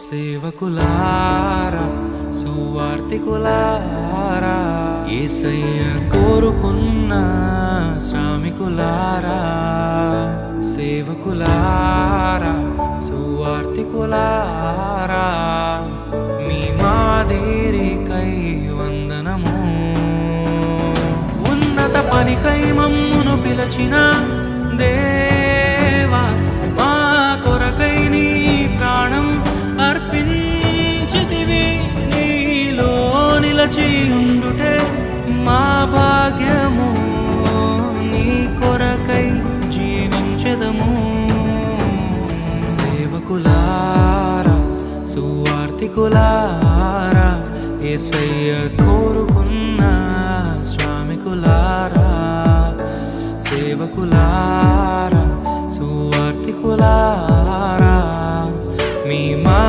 సేవకులారా సువార్తికులారా యేసయ్య కోరుకున్న శ్రామికులారా సేవకులారా సువార్తికులారా మీ మాదిరికై వందనము ఉన్నత పనికై మమ్మును పిలచిన దేవా మా కొరకై నీ ప్రాణం అర్పించితివి నీలో నిలచి ఉండుటే మా భాగ్యము నీ కొరకై జీవించెదము సేవకులారా సువార్తికులారా యేసయ్య కోరుకున్న శ్రామికులారా సేవకులారా సువార్తికులారా మీ మా